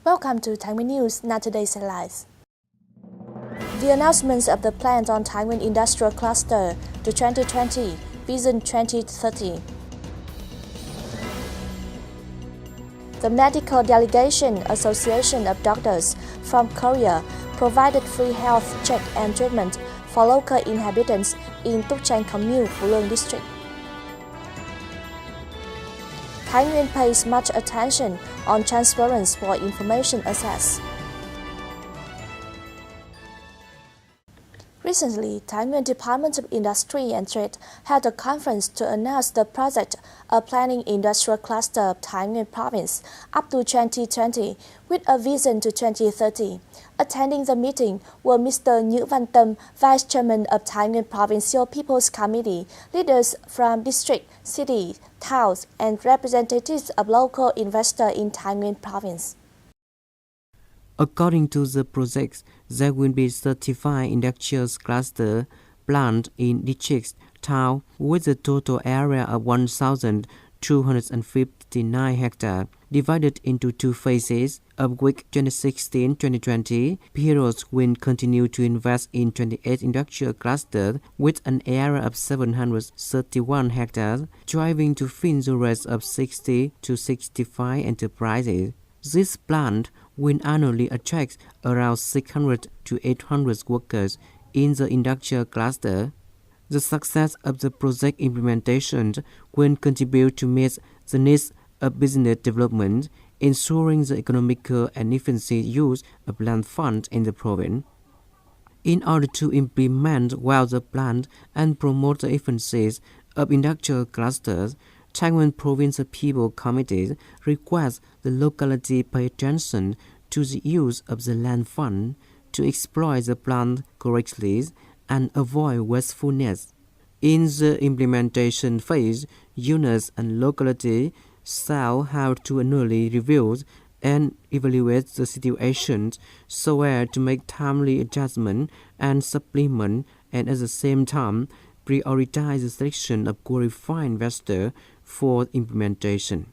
Welcome to Thai Nguyen News, now today's headlines. The announcements of the plans on Thai Nguyen Industrial Cluster to 2020, Vision 2030. The Medical Delegation Association of Doctors from Korea provided free health check and treatment for local inhabitants in Tuc Tranh Commune, Phu Luong District. Thái Nguyen pays much attention on transference for information access. Recently, Thai Nguyen Department of Industry and Trade held a conference to announce the project of planning industrial cluster of Thái Nguyen province up to 2020 with a vision to 2030. Attending the meeting were Mr. Nhữ Văn Tâm, Vice Chairman of Thái Nguyen Provincial People's Committee, leaders from district, city, towns, and representatives of local investors in Thái Nguyen province. According to the project, there will be certified industrial cluster planned in districts, towns with a total area of 1,259 hectares, divided into two phases, of which 2016-2020 periods will continue to invest in 28 industrial clusters with an area of 731 hectares, striving to fill the rest of 60 to 65 enterprises. This plant will annually attract around 600 to 800 workers in the industrial cluster. The success of the project implementation will contribute to meet the needs of business development, ensuring the economical and efficient use of land funds in the province. In order to implement well the plan and promote the efficiencies of industrial clusters, Thai Nguyen Provincial People Committee requests the locality pay attention to the use of the land fund to exploit the plant correctly and avoid wastefulness. In the implementation phase, units and locality shall have to annually review and evaluate the situation so as to make timely adjustment and supplement, and at the same time prioritize the selection of qualified investors for implementation.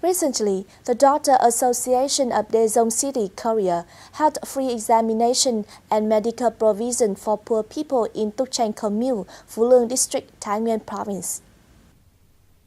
Recently, the Doctor Association of Daejeon City, Korea, held free examination and medical provision for poor people in Tuc Tranh Commune, Phu Luong District, Thái Nguyen Province.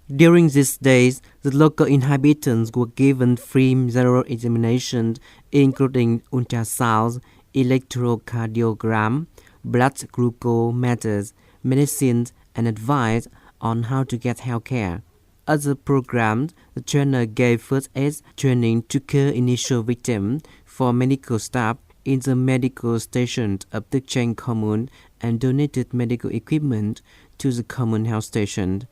During these days, the local inhabitants were given free general examinations, including ultrasound, electrocardiogram, blood glucose meters, medicine, and advice on how to get health care. At the program, the trainer gave first aid training to care initial victims for medical staff in the medical station of Tuc Tranh Commune and donated medical equipment to the common health station.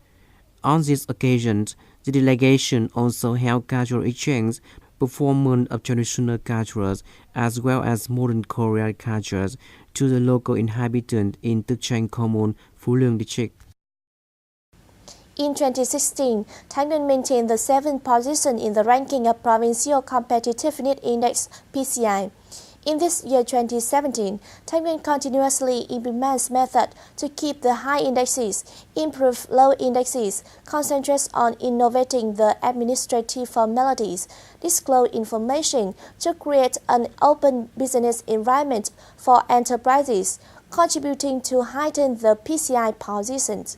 On this occasion, the delegation also held cultural exchange, performance of traditional cultures as well as modern Korean cultures to the local inhabitants in Tuc Tranh Commune, Phu Luong District. In 2016, Thái Nguyen maintained the 7th position in the ranking of Provincial Competitiveness Index (PCI). In this year 2017, Thái Nguyen continuously implements methods to keep the high indexes, improve low indexes, concentrates on innovating the administrative formalities, disclose information to create an open business environment for enterprises, contributing to heighten the PCI positions.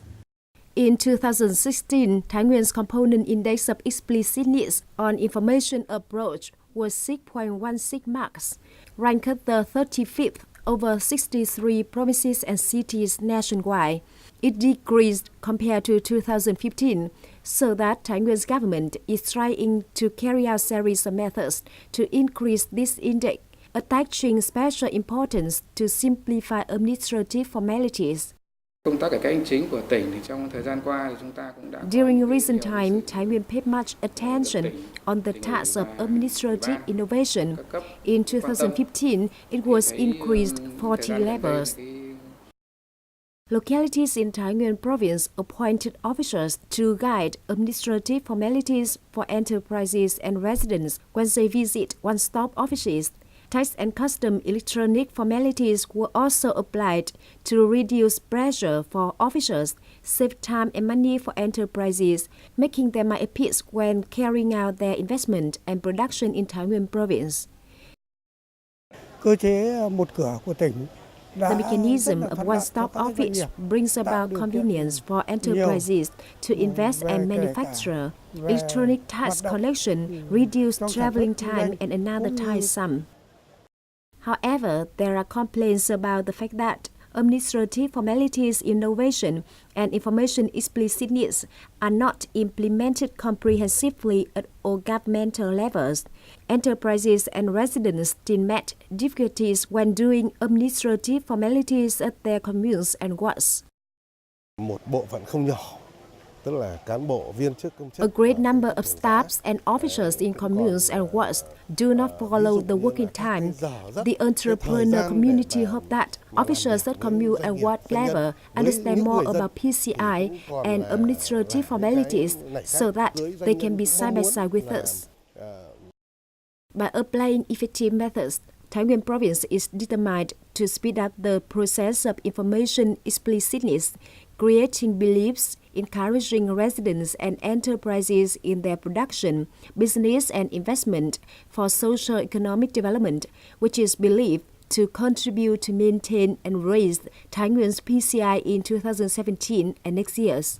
In 2016, Thái Nguyen's component index of explicit needs on information approach was 6.16 marks, ranked the 35th over 63 provinces and cities nationwide. It decreased compared to 2015, so that Thái Nguyen's government is trying to carry out a series of methods to increase this index, attaching special importance to simplify administrative formalities. During recent time, Thái Nguyen paid much attention on the task of administrative innovation. In 2015, it was increased 40 levels. Localities in Thái Nguyen province appointed officers to guide administrative formalities for enterprises and residents when they visit one-stop offices. Tax and custom electronic formalities were also applied to reduce pressure for officers save time and money for enterprises, making them at peace when carrying out their investment and production in Thái Nguyên province. Cơ chế một cửa của tỉnh. The mechanism of one-stop office brings about convenience for enterprises to invest and manufacture. Electronic tax collection reduces traveling time and another tiresome. However, there are complaints about the fact that administrative formalities, innovation, and information explicitness are not implemented comprehensively at all governmental levels. Enterprises and residents still met difficulties when doing administrative formalities at their communes and wards. Một bộ phận không nhỏ, tức là cán bộ viên chức công chức. A great number of staffs and officers in communes and wards do not follow the working time. The entrepreneur community hope that officers at commune and ward level understand more about PCI and administrative formalities so that they can be side by side with us. By applying effective methods, Thái Nguyên province is determined to speed up the process of information explicitness, creating beliefs, encouraging residents and enterprises in their production, business and investment for socio-economic development, which is believed to contribute to maintain and raise Thái Nguyen's PCI in 2017 and next years.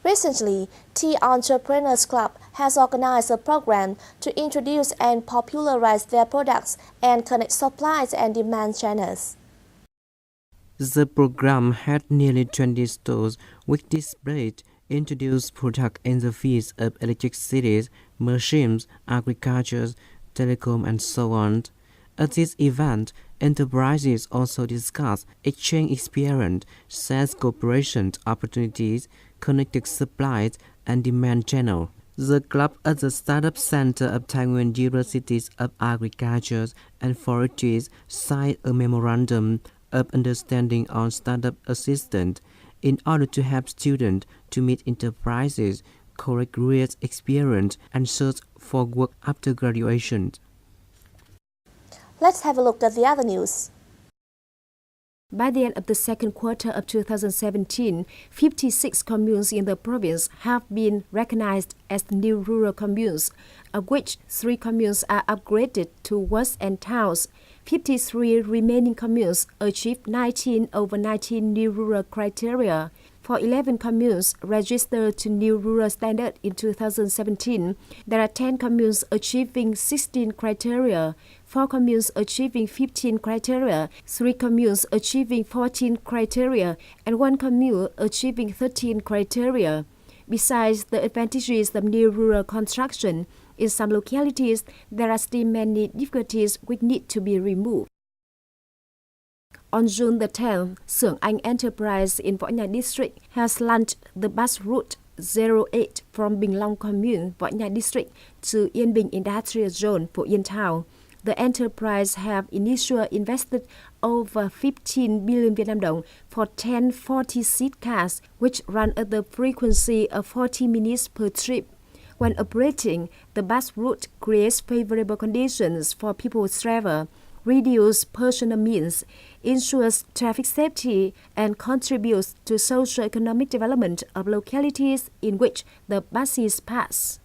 Recently, Tea Entrepreneurs Club has organized a program to introduce and popularize their products and connect supplies and demand channels. The program had nearly 20 stores which displayed introduced products in the fields of electricity, machines, agriculture, telecom, and so on. At this event, enterprises also discussed exchange experience, sales cooperation opportunities, connected supplies, and demand channel. The club at the Startup Center of Thái Nguyên Universities of Agriculture and Forestry signed a memorandum of understanding on startup assistance in order to help students to meet enterprises, correct career experience, and search for work after graduation. Let's have a look at the other news. By the end of the second quarter of 2017, 56 communes in the province have been recognized as new rural communes, of which 3 communes are upgraded to wards and towns. 53 remaining communes achieved 19 over 19 new rural criteria. For 11 communes registered to new rural standard in 2017, there are 10 communes achieving 16 criteria, 4 communes achieving 15 criteria, 3 communes achieving 14 criteria, and 1 commune achieving 13 criteria. Besides the advantages of new rural construction, in some localities, there are still many difficulties which need to be removed. On June the 10th, Xưởng Anh Enterprise in Võ Nhai District has launched the bus route 08 from Bình Long Commune, Võ Nhai District to Yên Bình Industrial Zone, Phổ Yên Town. The enterprise have initially invested over 15 billion Vietnam dong for 10 40-seat cars, which run at the frequency of 40 minutes per trip. When operating, the bus route creates favorable conditions for people's travel, reduces personal means, ensures traffic safety, and contributes to socio-economic development of localities in which the buses pass.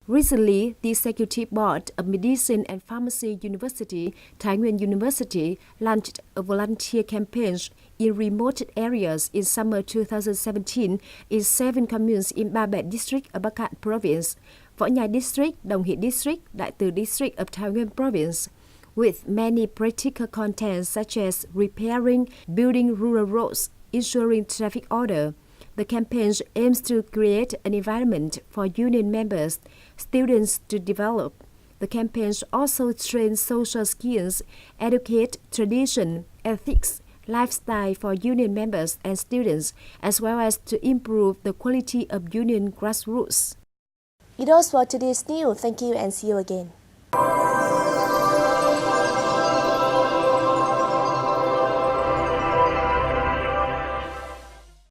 Recently, the Executive Board of Medicine and Pharmacy University, Thai Nguyen University, launched a volunteer campaign in remote areas in summer 2017 in 7 communes in Ba Bệ District of Bắc Cạn Province, Võ Nhai District, Đồng Hỷ District, Đại Từ District of Thái Nguyên Province, with many practical contents such as repairing, building rural roads, ensuring traffic order. The campaign aims to create an environment for union members, students to develop. The campaign also trains social skills, educate tradition, ethics, lifestyle for union members and students, as well as to improve the quality of union grassroots. It was for today's news. Thank you and see you again.